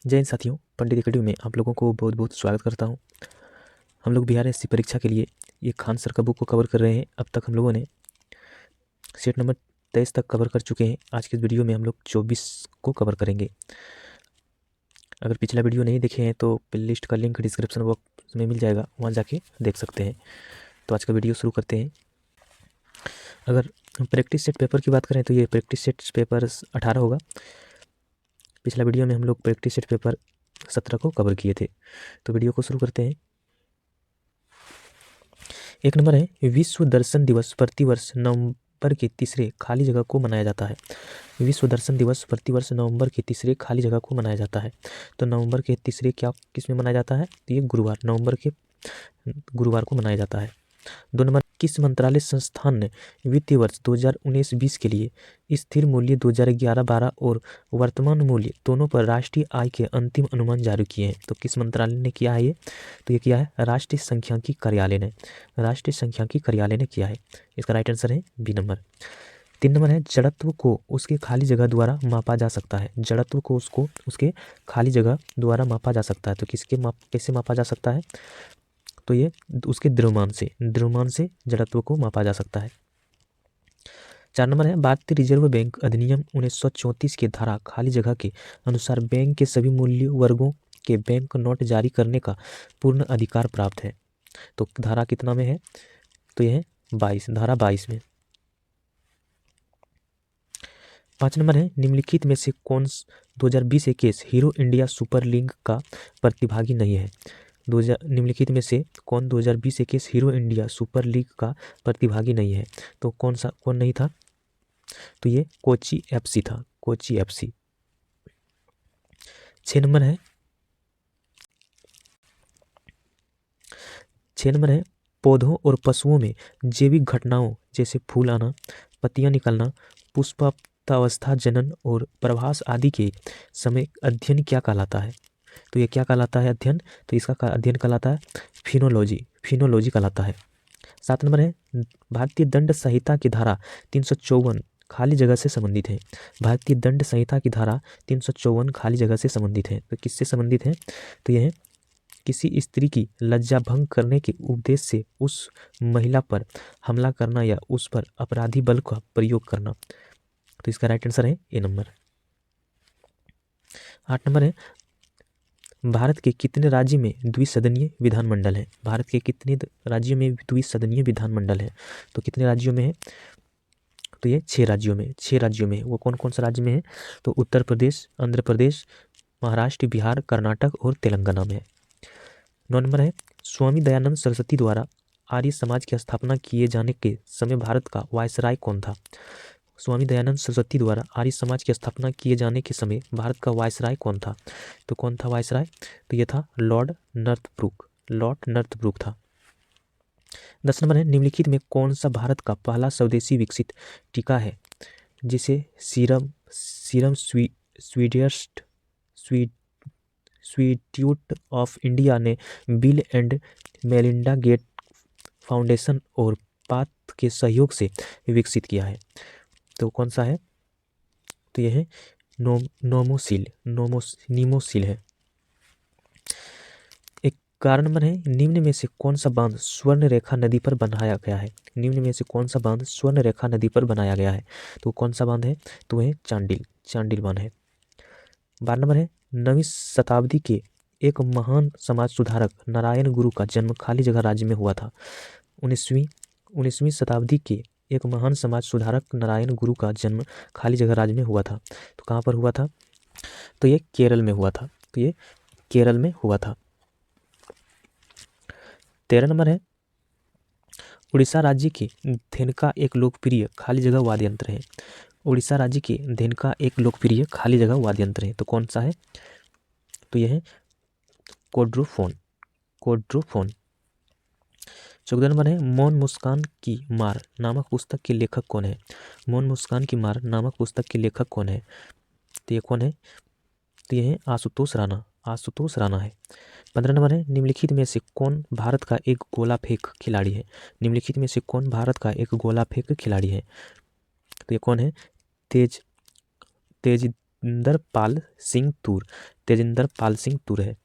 जय हिंद साथियों, पंडित एकेडमी में आप लोगों को बहुत बहुत स्वागत करता हूं। हम लोग बिहार एससी परीक्षा के लिए ये खान सर का बुक को कवर कर रहे हैं। अब तक हम लोगों ने सेट नंबर 23 तक कवर कर चुके हैं। आज के वीडियो में हम लोग 24 को कवर करेंगे। अगर पिछला वीडियो नहीं देखे हैं तो प्लेलिस्ट का लिंक डिस्क्रिप्शन बॉक्स में मिल जाएगा, वहाँ जाके देख सकते हैं। तो आज का वीडियो शुरू करते हैं। अगर प्रैक्टिस सेट पेपर की बात करें तो ये प्रैक्टिस सेट पेपर 18 होगा। पिछला वीडियो में हम लोग प्रैक्टिस सेट पेपर 17 को कवर किए थे। तो वीडियो को शुरू करते हैं। एक नंबर है, विश्व दर्शन दिवस प्रतिवर्ष नवंबर के तीसरे खाली जगह को मनाया जाता है। विश्व दर्शन दिवस प्रतिवर्ष नवंबर के तीसरे खाली जगह को मनाया जाता है। तो नवंबर के तीसरे क्या किस में मनाया जाता है? तो ये गुरुवार, नवंबर के गुरुवार को मनाया जाता है। 2 नंबर, किस मंत्रालय संस्थान ने वित्तीय वर्ष 2019-20 के लिए स्थिर मूल्य 2011-12 और वर्तमान मूल्य दोनों पर राष्ट्रीय आय के अंतिम अनुमान जारी किए हैं? तो किस मंत्रालय ने किया है ये? तो ये किया है राष्ट्रीय सांख्यिकी कार्यालय ने। राष्ट्रीय सांख्यिकी कार्यालय ने किया है। इसका राइट आंसर है बी नंबर। 3 नंबर है, जड़त्व को उसके खाली जगह द्वारा मापा जा सकता है। जड़त्व को उसको उसके खाली जगह द्वारा मापा जा सकता है। तो कैसे मापा जा सकता है? तो ये उसके द्रव्यमान से जड़त्व को मापा जा सकता है। 4 नंबर है, भारतीय रिजर्व बैंक अधिनियम 1934 के धारा खाली जगह के अनुसार बैंक के सभी मूल्य वर्गों के बैंक नोट जारी करने का पूर्ण अधिकार प्राप्त है। तो धारा कितना में है? तो यह है 22, धारा 22 में। 5 नंबर है, निम्नलिखित में से कौन 2020 case hero India super league का प्रतिभागी नहीं है? निम्नलिखित में से कौन 2020 case hero India super league का प्रतिभागी नहीं है? तो कौन नहीं था? तो ये कोची एफसी था, कोची एफसी। 6 नंबर है, 6 नंबर है, पौधों और पशुओं में जैविक घटनाओं जैसे फूल आना, पत्तियां निकलना, पुष्पावस्था, जनन और प्रभास आदि के समय अध्ययन क्या कहलाता है? तो ये क्या कहलाता है अध्ययन? तो इसका अध्ययन कहलाता है फिनोलॉजी कहलाता है। 7 नंबर है, भारतीय दंड संहिता की धारा 354 खाली जगह से संबंधित है। भारतीय दंड संहिता की धारा 354 खाली जगह से संबंधित है। तो किससे संबंधित है? तो यह है किसी स्त्री की लज्जा भंग करने के उद्देश्य से उस महिला पर हमला करना या उस पर अपराधी बल का प्रयोग करना। तो इसका राइट आंसर है ए नंबर। 8 नंबर है, भारत के कितने राज्य में द्विसदनीय विधानमंडल है? भारत के कितने राज्यों में द्विसदनीय विधानमंडल है? तो कितने राज्यों में है? तो ये 6 राज्यों में। वो कौन कौन से राज्य में है? तो उत्तर प्रदेश, आंध्र प्रदेश, महाराष्ट्र, बिहार, कर्नाटक और तेलंगाना में है। 9 नंबर है, स्वामी दयानंद सरस्वती द्वारा आर्य समाज की स्थापना किए जाने के समय भारत का वायसराय कौन था? स्वामी दयानंद सरस्वती द्वारा आर्य समाज की स्थापना किए जाने के समय भारत का वायसराय कौन था? तो कौन था वायसराय? तो यह था लॉर्ड नॉर्थब्रुक था। 10 नंबर है, निम्नलिखित में कौन सा भारत का पहला स्वदेशी विकसित टीका है जिसे सीरम इंस्टीट्यूट ऑफ इंडिया ने Bill and Melinda Gates Foundation और पाथ के सहयोग से विकसित किया है? तो कौन सा है? तो यह है नीमोसिल है। 11 नंबर है, निम्न में से कौन सा बांध स्वर्ण रेखा नदी पर बनाया गया है? निम्न में से कौन सा बांध स्वर्ण रेखा नदी पर बनाया गया है? तो कौन सा बांध है? तो वह चांडिल बांध है। 12 नंबर है, 9वीं शताब्दी के एक महान समाज सुधारक नारायण गुरु का जन्म खाली जगह राज्य में हुआ था। 19वीं शताब्दी के एक महान समाज सुधारक नारायण गुरु का जन्म खाली जगह राज्य में हुआ था। तो कहाँ पर हुआ था? तो ये केरल में हुआ था। 13 नंबर है, उड़ीसा राज्य के धेनुका एक लोकप्रिय खाली जगह वाद्य यंत्र है। उड़ीसा राज्य के धेनुका एक लोकप्रिय खाली जगह वाद्य यंत्र है। तो कौन सा है? तो यह है कोड्रोफोन। 14 नंबर है, मौन मुस्कान की मार नामक पुस्तक के लेखक कौन है? मौन मुस्कान की मार नामक पुस्तक के लेखक कौन है? तो ये कौन है? तो यह है आशुतोष राणा है। 15 नंबर है, निम्नलिखित में से कौन भारत का एक गोला फेंक खिलाड़ी है? निम्नलिखित में से कौन भारत का एक गोला फेंक खिलाड़ी है? तो ये कौन है? तेजिंदर पाल सिंह तूर, तेजिंदर पाल सिंह तूर है।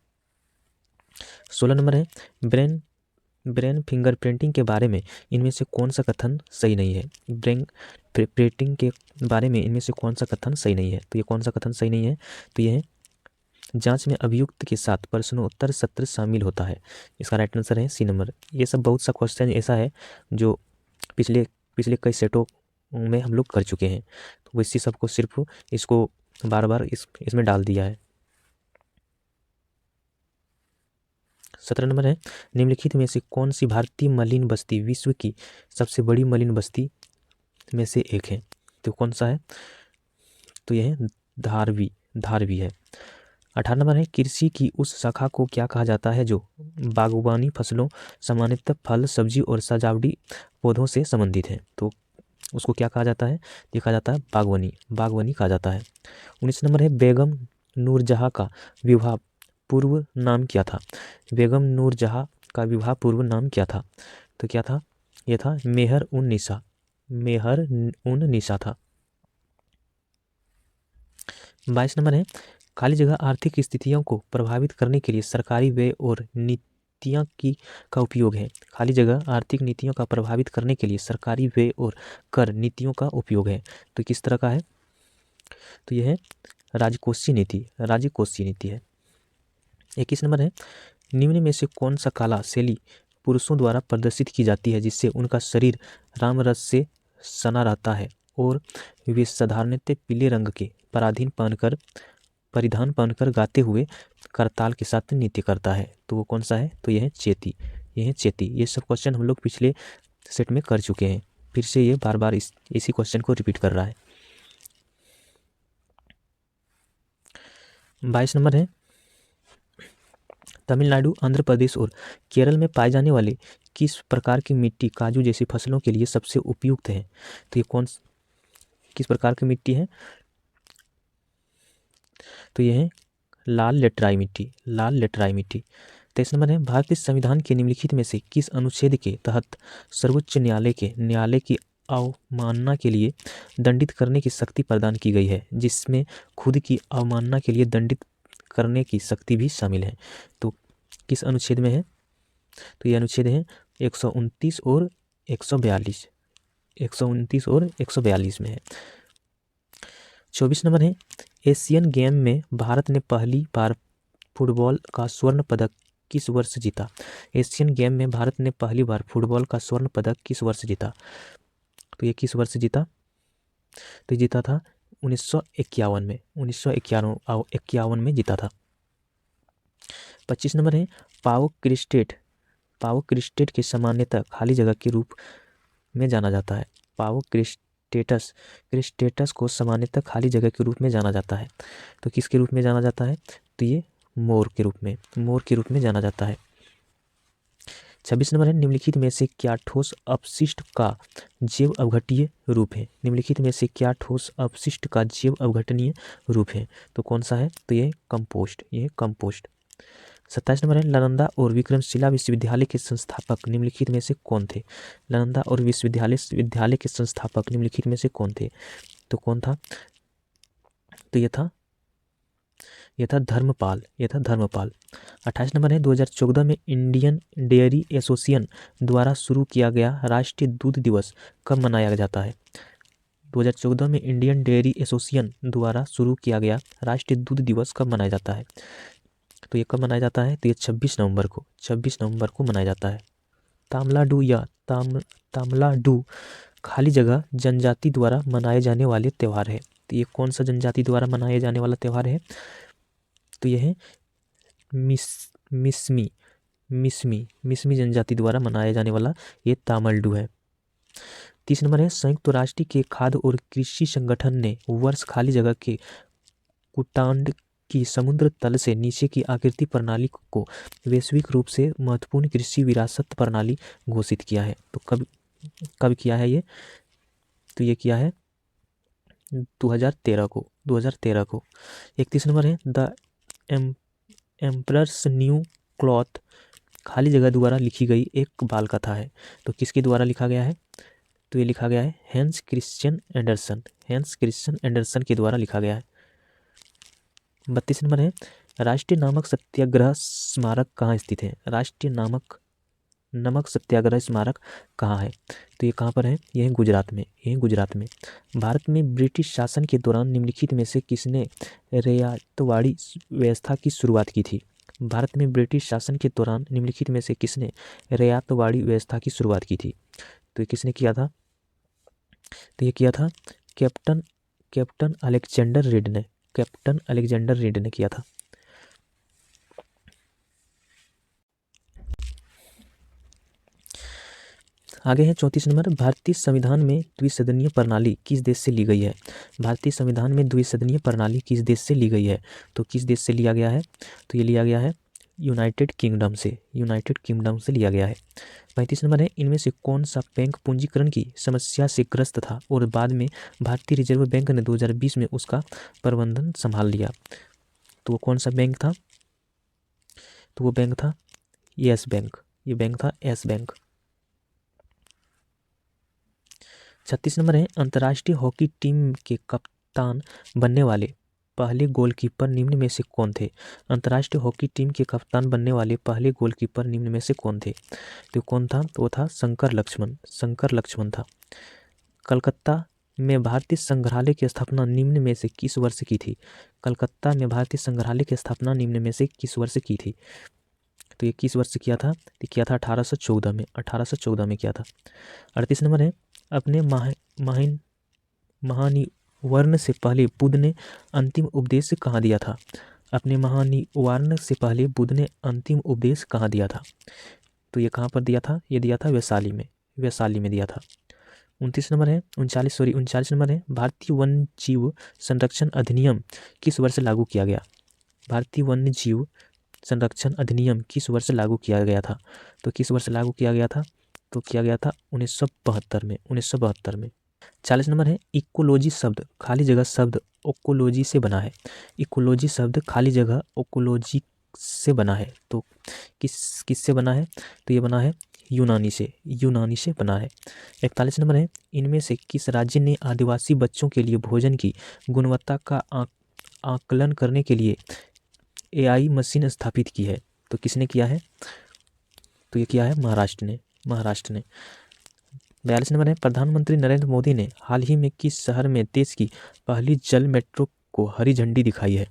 16 नंबर है ब्रेन ब्रेन फिंगरप्रिंटिंग के बारे में इनमें से कौन सा कथन सही नहीं है। ब्रेन प्रिंटिंग के बारे में इनमें से कौन सा कथन सही नहीं है। तो ये कौन सा कथन सही नहीं है, तो ये है जांच में अभियुक्त के साथ प्रश्नोत्तर सत्र शामिल होता है। इसका राइट आंसर है सी नंबर। ये सब बहुत सा क्वेश्चन ऐसा है जो पिछले पिछले कई सेटों में हम लोग कर चुके हैं, तो इसी सबको सिर्फ इसको बार बार इसमें डाल दिया है। 17 नंबर है निम्नलिखित में से कौन सी भारतीय मलिन बस्ती विश्व की सबसे बड़ी मलिन बस्ती में से एक है। तो कौन सा है, तो यह है धारवी है। 18 नंबर है कृषि की उस शाखा को क्या कहा जाता है जो बागवानी फसलों सामान्यतः फल सब्जी और सजावटी पौधों से संबंधित है। तो उसको क्या कहा जाता है, ये कहा जाता है बागवानी कहा जाता है। 19 नंबर है बेगम नूरजहाँ का विवाह पूर्व नाम क्या था। बेगम नूरजहाँ का विवाह पूर्व नाम क्या था, तो क्या था, यह था मेहर उन निशा था। 22 नंबर है खाली जगह आर्थिक स्थितियों को प्रभावित करने के लिए सरकारी व्यय और नीतियाँ का उपयोग है। खाली जगह आर्थिक नीतियों का प्रभावित करने के लिए सरकारी व्यय और कर नीतियों का उपयोग है। तो किस तरह का है, तो यह है राजकोषीय नीति है। 21 नंबर है निम्न में से कौन सा कला शैली पुरुषों द्वारा प्रदर्शित की जाती है जिससे उनका शरीर रामरस से सना रहता है और वे साधारणतः पीले रंग के परिधान पहनकर गाते हुए करताल के साथ नृत्य करता है। तो वो कौन सा है, तो यह है चेती। ये सब क्वेश्चन हम लोग पिछले सेट में कर चुके हैं, फिर से ये बार बार इसी क्वेश्चन को रिपीट कर रहा है। 22 नंबर है तमिलनाडु आंध्र प्रदेश और केरल में पाए जाने वाले किस प्रकार की मिट्टी काजू जैसी फसलों के लिए सबसे उपयुक्त है। तो ये किस प्रकार की मिट्टी है, तो यह है लाल लेटराई मिट्टी। 23 नंबर है भारतीय संविधान के निम्नलिखित में से किस अनुच्छेद के तहत सर्वोच्च न्यायालय की अवमानना के लिए दंडित करने की शक्ति प्रदान की गई है, जिसमें खुद की अवमानना के लिए दंडित करने की शक्ति भी शामिल है। तो किस अनुच्छेद में है, तो ये अनुच्छेद है 129 और 142 में है। 24 नंबर है एशियन गेम में भारत ने पहली बार फुटबॉल का स्वर्ण पदक किस वर्ष जीता। एशियन गेम में भारत ने पहली बार फुटबॉल का स्वर्ण पदक किस वर्ष जीता, तो ये किस वर्ष जीता, तो जीता था 1951 में 1951 में जीता था। 25 नंबर है पावक क्रिस्टेट के सामान्यतः खाली जगह के रूप में जाना जाता है। पावक क्रिस्टेटस को सामान्यतः खाली जगह के रूप में जाना जाता है। तो किसके रूप में जाना जाता है, तो ये मोर के रूप में जाना जाता है। 26 नंबर है निम्नलिखित में से क्या ठोस अपशिष्ट का जैव अवघटनीय रूप है। निम्नलिखित में से क्या ठोस अपशिष्ट का जैव अवघटनीय रूप है, तो कौन सा है, तो ये कंपोस्ट। 27 नंबर है नालंदा और विक्रमशिला विश्वविद्यालय के संस्थापक निम्नलिखित में से कौन थे। नालंदा और विश्वविद्यालय के संस्थापक निम्नलिखित में से कौन थे, तो कौन था, तो यह था धर्मपाल। 28 नंबर है 2014 में इंडियन डेयरी एसोसिएशन द्वारा शुरू किया गया राष्ट्रीय दूध दिवस कब मनाया जाता है। 2014 में इंडियन डेयरी एसोसिएशन द्वारा शुरू किया गया राष्ट्रीय दूध दिवस कब मनाया जाता है, तो ये कब मनाया जाता है, तो ये 26 नवंबर को मनाया जाता है। तामलाडू खाली जगह जनजाति द्वारा मनाए जाने वाले त्यौहार है। तो ये कौन सा जनजाति द्वारा मनाए जाने वाला त्यौहार है, तो यह है मिसमी जनजाति द्वारा मनाया जाने वाला ये तामलडू है। 30 नंबर है संयुक्त राष्ट्र के खाद्य और कृषि संगठन ने वर्ष खाली जगह के कुटांड की समुद्र तल से नीचे की आकृति प्रणाली को वैश्विक रूप से महत्वपूर्ण कृषि विरासत प्रणाली घोषित किया है। तो कब किया है ये, तो ये किया है 2013 को। 31 नंबर है द एम्परर्स न्यू क्लॉथ खाली जगह द्वारा लिखी गई एक बाल कथा है। तो किसके द्वारा लिखा गया है, तो ये लिखा गया है हैंस क्रिश्चियन एंडरसन के द्वारा लिखा गया है। 32 नंबर है राष्ट्रीय नमक सत्याग्रह स्मारक कहाँ स्थित है? राष्ट्रीय नमक सत्याग्रह स्मारक कहाँ है? तो ये कहाँ पर है? ये है गुजरात में, ये है गुजरात में। भारत में ब्रिटिश शासन के दौरान निम्नलिखित में से किसने रियायतवाड़ी व्यवस्था की शुरुआत की थी? भारत में ब्रिटिश शासन के दौरान निम्नलिखित में से किसने रियायतवाड़ी व्यवस्था की शुरुआत की थी? तो ये किसने किया था? तो ये किया था कैप्टन कैप्टन अलेक्जेंडर रीड ने, कैप्टन अलेक्जेंडर रीड ने किया था। आगे है 34 नंबर, भारतीय संविधान में द्विसदनीय प्रणाली किस देश से ली गई है? भारतीय संविधान में द्विसदनीय प्रणाली किस देश से ली गई है? तो किस देश से लिया गया है? तो ये लिया गया है यूनाइटेड किंगडम से, यूनाइटेड किंगडम से लिया गया है। 35 नंबर है इनमें से कौन सा बैंक पूंजीकरण की समस्या से ग्रस्त था और बाद में भारतीय रिजर्व बैंक ने 2020 में उसका प्रबंधन संभाल लिया? तो वो कौन सा बैंक था? तो वो बैंक था येस बैंक, ये बैंक था येस बैंक। 36 नंबर है अंतर्राष्ट्रीय हॉकी टीम के कप्तान बनने वाले पहले गोलकीपर निम्न में से कौन थे? अंतर्राष्ट्रीय हॉकी टीम के कप्तान बनने वाले पहले गोलकीपर निम्न में से कौन थे? तो कौन था? तो वो था शंकर लक्ष्मण, शंकर लक्ष्मण था। कलकत्ता में भारतीय संग्रहालय की स्थापना निम्न में से किस वर्ष की थी? कलकत्ता में भारतीय संग्रहालय की स्थापना निम्न में से किस वर्ष की थी? तो ये किस वर्ष किया था? तो किया था 1814 में, 1814 में किया था। 38 नंबर है अपने महानिवर्ण से पहले बुद्ध ने अंतिम उपदेश कहाँ दिया था? अपने महानिवर्ण से पहले बुद्ध ने अंतिम उपदेश कहाँ दिया था? तो ये कहाँ पर दिया था? ये दिया था वैशाली में, वैशाली में दिया था। 39 नंबर है भारतीय वन्य जीव संरक्षण अधिनियम किस वर्ष लागू किया गया? भारतीय वन्य जीव संरक्षण अधिनियम किस वर्ष लागू किया गया था? तो किस वर्ष लागू किया गया था? तो किया गया था 1972 में, 1972 में। 40 नंबर है इकोलॉजी शब्द खाली जगह शब्द ओकोलॉजी से बना है। इकोलॉजी शब्द खाली जगह ओकोलॉजी से बना है। तो किससे बना है? तो ये बना है यूनानी से, यूनानी से बना है। 41 नंबर है इनमें से किस राज्य ने आदिवासी बच्चों के लिए भोजन की गुणवत्ता का आकलन करने के लिए एआई मशीन स्थापित की है? तो किसने किया है? तो ये किया है महाराष्ट्र ने, महाराष्ट्र ने। 42 नंबर है प्रधानमंत्री नरेंद्र मोदी ने हाल ही में किस शहर में देश की पहली जल मेट्रो को हरी झंडी दिखाई है?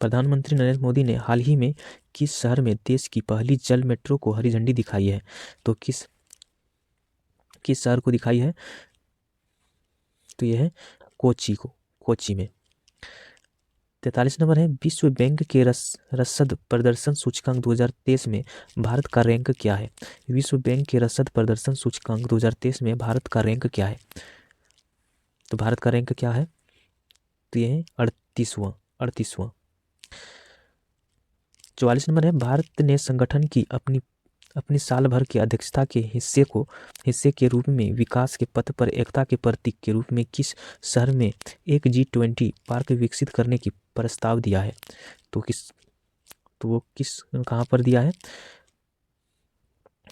प्रधानमंत्री नरेंद्र मोदी ने हाल ही में किस शहर में देश की पहली जल मेट्रो को हरी झंडी दिखाई है? तो किस शहर को दिखाई है? तो यह है कोच्चि को, कोच्चि में। 43 नंबर है विश्व बैंक के रसद प्रदर्शन सूचकांक 2023 में भारत का रैंक क्या है? विश्व बैंक के रसद प्रदर्शन सूचकांक 2023 में भारत का रैंक क्या है? तो भारत का रैंक क्या है? तो ये है 38वां, 38वां। 44 नंबर है भारत ने संगठन की अपनी साल भर की अध्यक्षता के हिस्से के रूप में विकास के पथ पर एकता के प्रतीक के रूप में किस शहर में एक G20 पार्क विकसित करने की प्रस्ताव दिया है? तो वो कहाँ पर दिया है?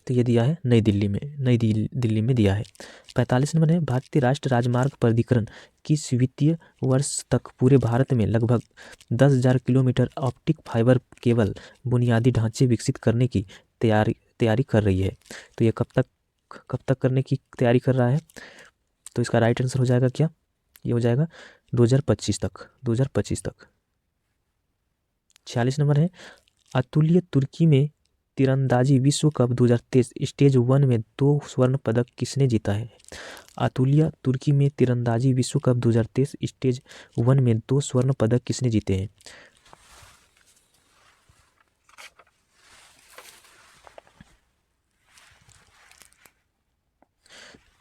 तो ये दिया है नई दिल्ली में, नई दिल्ली में दिया है। 45 नंबर है भारतीय राष्ट्रीय राजमार्ग प्राधिकरण किस वित्तीय वर्ष तक पूरे भारत में लगभग 10,000 किलोमीटर ऑप्टिक फाइबर केबल बुनियादी ढांचे विकसित करने की तैयारी कर रही है? तो ये कब तक करने की तैयारी कर रहा है? तो इसका राइट आंसर हो जाएगा क्या? ये हो जाएगा 2025 तक, 2025 तक। 46 नंबर है अतुल्य तुर्की में तीरंदाजी विश्व कप 2023 स्टेज 1 में 2 स्वर्ण पदक किसने जीता है? अतुल्य तुर्की में तीरंदाजी विश्व कप 2023 स्टेज 1 में 2 स्वर्ण पदक किसने जीते हैं?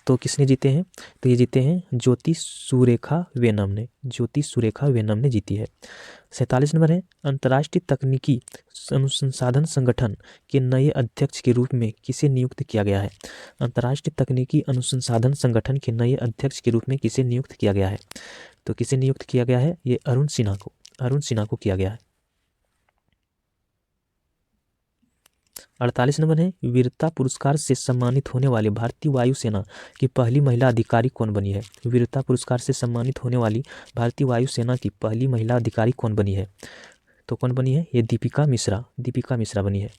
तो किसने जीते हैं? तो ये जीते हैं ज्योति सुरेखा वेनम ने, ज्योति सुरेखा वेनम ने जीती है। 47 नंबर है अंतर्राष्ट्रीय तकनीकी अनुसंधान संगठन के नए अध्यक्ष के रूप में किसे नियुक्त किया गया है? अंतर्राष्ट्रीय तकनीकी अनुसंधान संगठन के नए अध्यक्ष के रूप में किसे नियुक्त किया गया है? तो किसे नियुक्त किया गया है? ये अरुण सिन्हा को, अरुण सिन्हा को किया गया है। 48 नंबर है, वीरता पुरस्कार से सम्मानित होने वाले भारतीय वायुसेना की पहली महिला अधिकारी कौन बनी है? वीरता पुरस्कार से सम्मानित होने वाली भारतीय वायुसेना की पहली महिला अधिकारी कौन बनी है? तो कौन बनी है? ये दीपिका मिश्रा बनी है।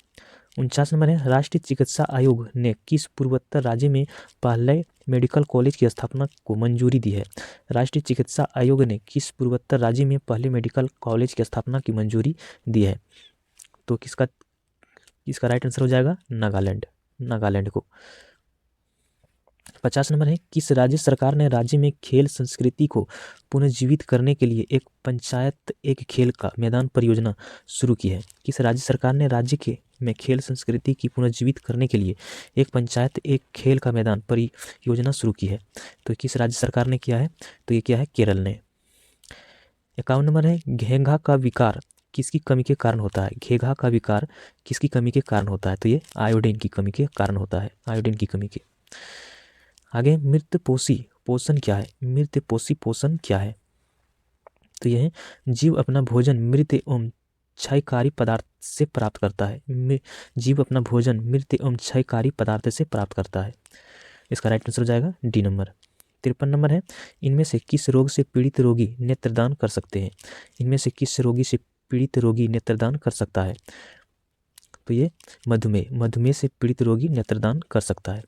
49 नंबर है, राष्ट्रीय चिकित्सा आयोग ने किस पूर्वोत्तर राज्य में पहले मेडिकल कॉलेज की स्थापना को मंजूरी दी है? राष्ट्रीय चिकित्सा आयोग ने किस पूर्वोत्तर राज्य में पहले मेडिकल कॉलेज की स्थापना की मंजूरी दी है? तो इसका राइट आंसर हो जाएगा नागालैंड को। 50 नंबर है, किस राज्य सरकार ने राज्य में खेल संस्कृति को पुनर्जीवित करने के लिए एक पंचायत एक खेल का मैदान परियोजना शुरू की है? किस राज्य सरकार ने राज्य में खेल संस्कृति की पुनर्जीवित करने के लिए एक पंचायत एक खेल का मैदान परियोजना शुरू की है? तो किस राज्य सरकार ने किया है? तो ये किया है केरल ने। 51 नंबर है, घेंघा का विकार किसकी कमी के कारण होता है? घेंघा का विकार किसकी कमी के कारण होता है? तो ये आयोडीन की कमी के कारण होता है, आयोडीन की कमी के। आगे, मृत पोषी पोषण क्या है? मृत पोषी पोषण क्या है? तो यह जीव अपना भोजन मृत एवं क्षयकारी पदार्थ से प्राप्त करता है। जीव अपना भोजन मृत एवं क्षयकारी पदार्थ से प्राप्त करता है। इसका राइट आंसर हो जाएगा डी नंबर। 53 नंबर है, इनमें से किस रोग से पीड़ित रोगी नेत्रदान कर सकते हैं? इनमें से किस रोगी से पीड़ित रोगी नेत्रदान कर सकता है? तो ये मधुमेह से पीड़ित रोगी नेत्रदान कर सकता है।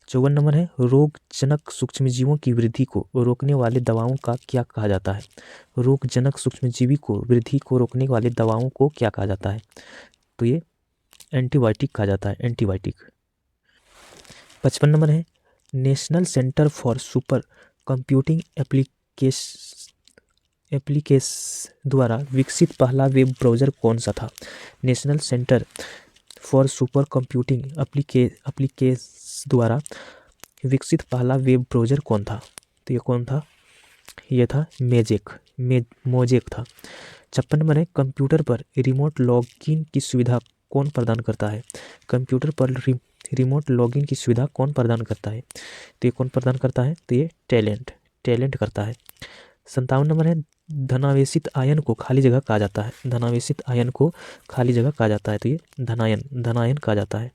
54 नंबर है, रोगजनक सूक्ष्मजीवों की वृद्धि को रोकने वाले दवाओं का क्या कहा जाता है? रोगजनक सूक्ष्मजीवी को वृद्धि को रोकने वाले दवाओं को क्या कहा जाता है? तो ये एंटीबायोटिक कहा जाता है, एंटीबायोटिक। 55 नंबर है, national centre for super computing applications द्वारा विकसित पहला वेब ब्राउज़र कौन सा था? National centre for super computing applications द्वारा विकसित पहला वेब ब्राउज़र कौन था? तो ये कौन था? ये था मोजेक था। 56 नंबर है, कंप्यूटर पर रिमोट लॉगिन की सुविधा कौन प्रदान करता है? कंप्यूटर पर रिमोट लॉगिन की सुविधा कौन प्रदान करता है? तो ये कौन प्रदान करता है? तो ये टैलेंट करता है। 57 नंबर है, धनावेशित आयन को खाली जगह कहा जाता है। धनावेशित आयन को खाली जगह कहा जाता है, तो ये धनायन कहा जाता है।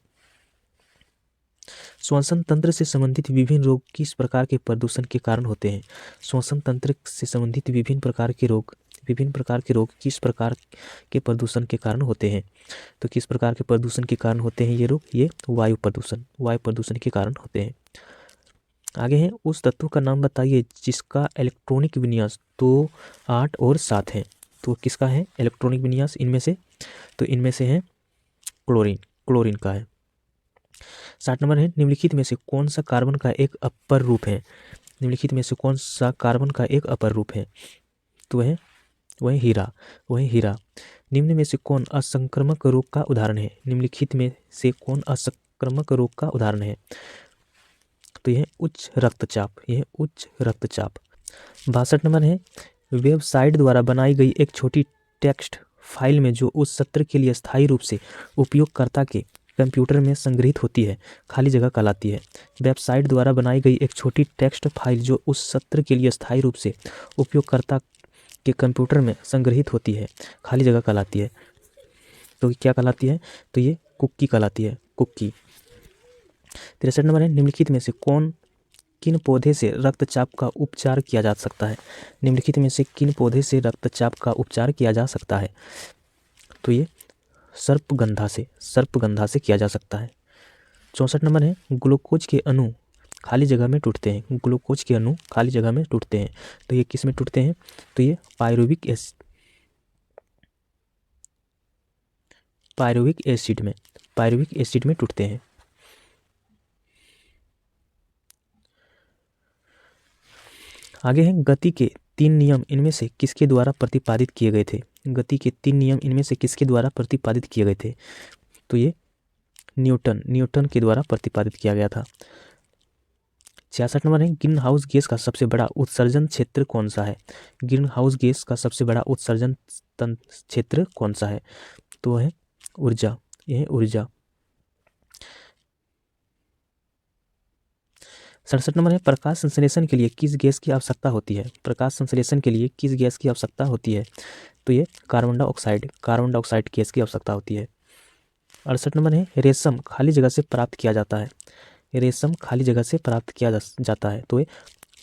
श्वसन तंत्र से संबंधित विभिन्न रोग किस प्रकार के प्रदूषण के कारण होते हैं? श्वसन तंत्र से संबंधित विभिन्न प्रकार के रोग किस प्रकार के प्रदूषण के कारण होते हैं? तो किस प्रकार के प्रदूषण के कारण होते हैं ये रोग? ये वायु प्रदूषण के कारण होते हैं। आगे है, उस तत्व का नाम बताइए जिसका इलेक्ट्रॉनिक विन्यास 2, 8 और 7 है। तो किसका है इलेक्ट्रॉनिक विन्यास इनमें से? तो इनमें से है क्लोरीन का है। 60 नंबर है, निम्नलिखित में से कौन सा कार्बन का एक अपर रूप है? निम्नलिखित में से कौन सा कार्बन का एक अपर रूप है? तो वह हीरा। निम्न में से कौन असंक्रामक रोग का उदाहरण है? निम्नलिखित में से कौन असंक्रामक रोग का उदाहरण है? तो यह उच्च रक्तचाप। 62 नंबर है, वेबसाइट द्वारा बनाई गई एक छोटी टेक्स्ट फाइल में जो उस सत्र के लिए स्थायी रूप से उपयोगकर्ता के कंप्यूटर में संग्रहित होती है खाली जगह कहलाती है। वेबसाइट द्वारा बनाई गई एक छोटी टेक्स्ट फाइल जो उस सत्र के लिए स्थायी रूप से उपयोगकर्ता के कंप्यूटर में संग्रहित होती है खाली जगह कहलाती है। तो क्या कहलाती है? तो ये कुकी कहलाती है, कुकी। 63 नंबर है, निम्नलिखित में से किन पौधे से रक्तचाप का उपचार किया जा सकता है? निम्नलिखित में से किन पौधे से रक्तचाप का उपचार किया जा सकता है? तो ये सर्पगंधा से किया जा सकता है। 64 नंबर है, ग्लूकोज के अणु खाली जगह में टूटते हैं। तो ये किस में टूटते हैं? तो ये पायरुविक एसिड में टूटते हैं। आगे है, गति के 3 नियम इनमें से किसके द्वारा प्रतिपादित किए गए थे? गति के 3 नियम इनमें से किसके द्वारा प्रतिपादित किए गए थे? तो ये न्यूटन के द्वारा प्रतिपादित किया गया था। 66 नंबर है, ग्रीन हाउस गैस का सबसे बड़ा उत्सर्जन क्षेत्र कौन सा है? ग्रीन हाउस गैस का सबसे बड़ा उत्सर्जन क्षेत्र कौन सा है? तो है ऊर्जा। यह ऊर्जा। 67 नंबर है, प्रकाश संश्लेषण के लिए किस गैस की आवश्यकता होती है? प्रकाश संश्लेषण के लिए किस गैस की आवश्यकता होती है? तो ये कार्बन डाइऑक्साइड गैस की आवश्यकता होती है। 68 नंबर है रेशम खाली जगह से प्राप्त किया जाता है। रेशम खाली जगह से प्राप्त किया जाता है तो ये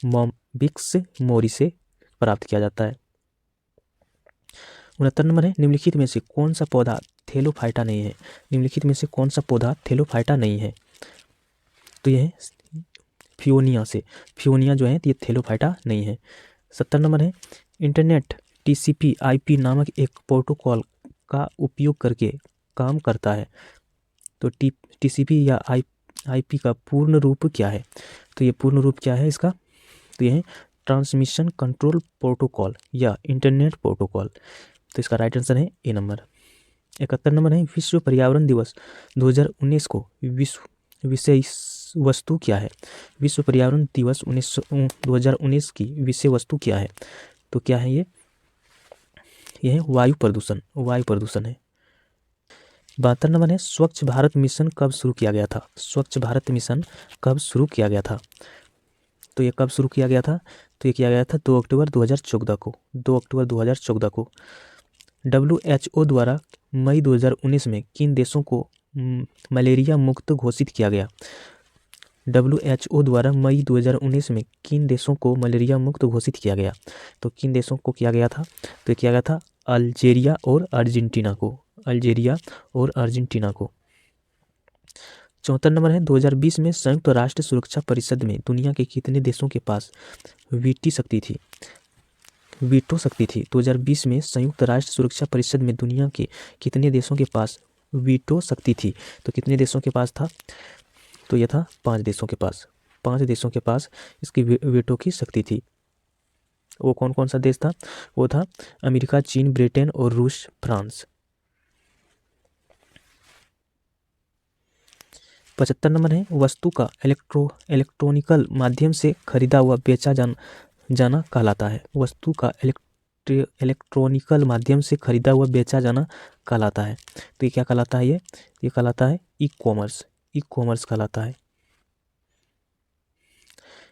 मॉम्बिक्स मोरी से प्राप्त किया जाता है। 69 नंबर है निम्नलिखित में से कौन सा पौधा थेलोफाइटा नहीं है। निम्नलिखित में से कौन सा पौधा थेलोफाइटा नहीं है, तो यह है फियोनिया से। फियोनिया जो है ये थेलोफाइटा नहीं है। 70 नंबर है इंटरनेट TCP IP नामक एक प्रोटोकॉल का उपयोग करके काम करता है। तो TCP या IP का पूर्ण रूप क्या है, तो ये पूर्ण रूप क्या है इसका, तो ये है ट्रांसमिशन कंट्रोल प्रोटोकॉल या इंटरनेट प्रोटोकॉल। तो इसका राइट आंसर है ए नंबर। 71 नंबर है विश्व पर्यावरण दिवस 2019 को विषय वस्तु क्या है। विश्व पर्यावरण दिवस 2019 की विषय वस्तु क्या है, तो क्या है ये है वायु प्रदूषण। वायु प्रदूषण है। 72 नंबर है स्वच्छ भारत मिशन कब शुरू किया गया था। स्वच्छ भारत मिशन कब शुरू किया गया था, तो ये कब शुरू किया गया था, तो ये किया गया था 2 अक्टूबर 2014 को। 2 अक्टूबर 2014 को। WHO द्वारा मई 2019 में किन देशों को मलेरिया मुक्त घोषित किया गया। WHO द्वारा मई 2019 में किन देशों को मलेरिया मुक्त घोषित किया गया, तो किन देशों को किया गया था, तो किया गया था अल्जीरिया और अर्जेंटीना को। अल्जीरिया और अर्जेंटीना को। 74 नंबर है 2020 में संयुक्त राष्ट्र सुरक्षा परिषद में दुनिया के कितने देशों के पास वीटो शक्ति थी। 2020 में संयुक्त राष्ट्र सुरक्षा परिषद में दुनिया के कितने देशों के पास वीटो शक्ति थी, तो कितने देशों के पास था, तो यह था 5 देशों के पास। 5 देशों के पास इसकी वीटो की शक्ति थी। वो कौन कौन सा देश था, वो था अमेरिका, चीन, ब्रिटेन और रूस, फ्रांस। 75 नंबर है वस्तु का इलेक्ट्रॉनिकल माध्यम से खरीदा हुआ बेचा जाना कहलाता है। वस्तु का इलेक्ट्रॉनिकल माध्यम से खरीदा हुआ बेचा जाना कहलाता है, तो ये क्या कहलाता है, ये कहलाता है ई-कॉमर्स। ई-कॉमर्स कहलाता है।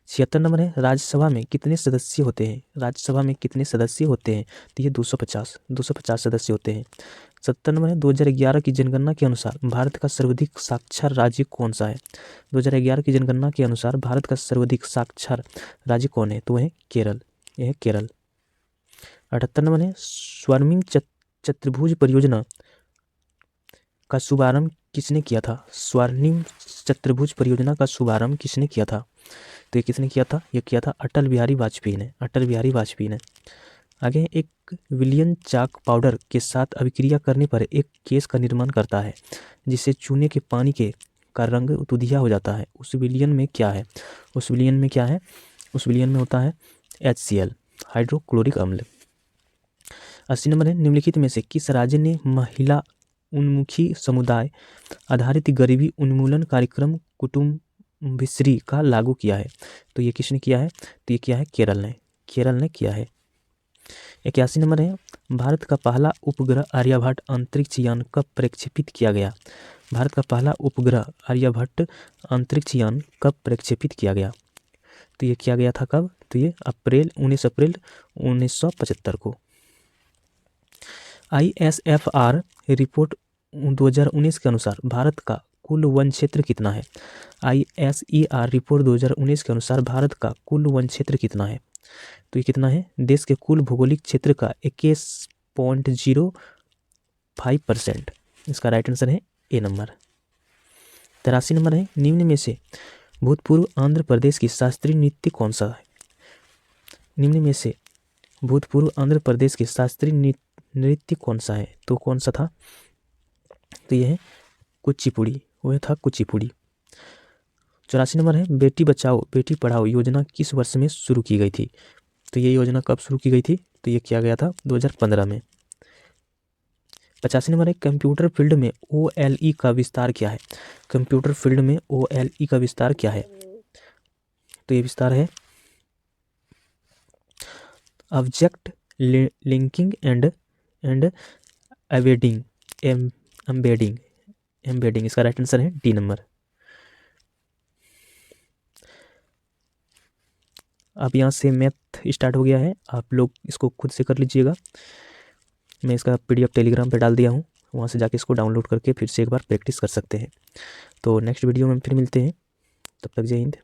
76 नंबर है राज्यसभा में कितने सदस्य होते हैं। राज्यसभा में कितने सदस्य होते हैं, तो ये 250 सदस्य होते हैं। 70 नंबर है 2011 की जनगणना के अनुसार भारत का सर्वाधिक साक्षर राज्य कौन सा है। 2011 की जनगणना के अनुसार भारत का सर्वाधिक साक्षर राज्य कौन है, तो वह है केरल। यह है केरल। 78 नंबर है स्वर्णिम चतुर्भुज परियोजना का शुभारंभ किसने किया था। स्वर्णिम चतुर्भुज परियोजना का शुभारंभ किसने किया था, तो ये किसने किया था, ये किया था अटल बिहारी वाजपेयी ने। अटल बिहारी वाजपेयी ने। आगे एक विलियन चाक पाउडर के साथ अभिक्रिया करने पर एक गैस का निर्माण करता है जिससे चूने के पानी का रंग दुधिया हो जाता है। उस विलियन में क्या है, उस विलियन में क्या है, उस विलियन में होता है HCl, हाइड्रोक्लोरिक अम्ल। 80 नंबर है निम्नलिखित में से किस राज्य ने महिला उन्मुखी समुदाय आधारित गरीबी उन्मूलन कार्यक्रम कुटुम्बश्री का लागू किया है, तो ये किसने किया है, तो ये किया है केरल ने। केरल ने किया है। 81 नंबर है भारत का पहला उपग्रह आर्यभट्ट अंतरिक्ष यान कब प्रक्षेपित किया गया। भारत का पहला उपग्रह आर्यभट्ट अंतरिक्ष यान कब प्रक्षेपित किया गया, तो ये किया गया था कब, तो ये 19 अप्रैल 1975 को। ISFR रिपोर्ट 2019 के अनुसार भारत का कुल वन क्षेत्र कितना है। ISER रिपोर्ट 2019 के अनुसार भारत का कुल वन क्षेत्र कितना है, तो ये कितना है, देश के कुल भौगोलिक क्षेत्र का 21.05%। इसका राइट आंसर है ए नंबर। 83 नंबर है निम्न में से भूतपूर्व आंध्र प्रदेश की शास्त्रीय नृत्य कौन सा है। निम्न में से भूतपूर्व आंध्र प्रदेश के शास्त्रीय नृत्य कौन सा है, तो कौन सा था, तो यह है कुचिपुड़ी, वह था कुचिपुड़ी। 84 नंबर है बेटी बचाओ बेटी पढ़ाओ योजना किस वर्ष में शुरू की गई थी, तो ये योजना कब शुरू की गई थी, तो ये किया गया था 2015 में। 85 नंबर है कंप्यूटर फील्ड में OLE का विस्तार क्या है। कंप्यूटर फील्ड में OLE का विस्तार क्या है, तो ये विस्तार है ऑब्जेक्ट लिंकिंग एंड एम्बेडिंग। इसका राइट आंसर है डी नंबर। अब यहाँ से मैथ स्टार्ट हो गया है, आप लोग इसको खुद से कर लीजिएगा। मैं इसका PDF टेलीग्राम पे डाल दिया हूँ, वहाँ से जाके इसको डाउनलोड करके फिर से एक बार प्रैक्टिस कर सकते हैं। तो नेक्स्ट वीडियो में फिर मिलते हैं, तब तक जय हिंद।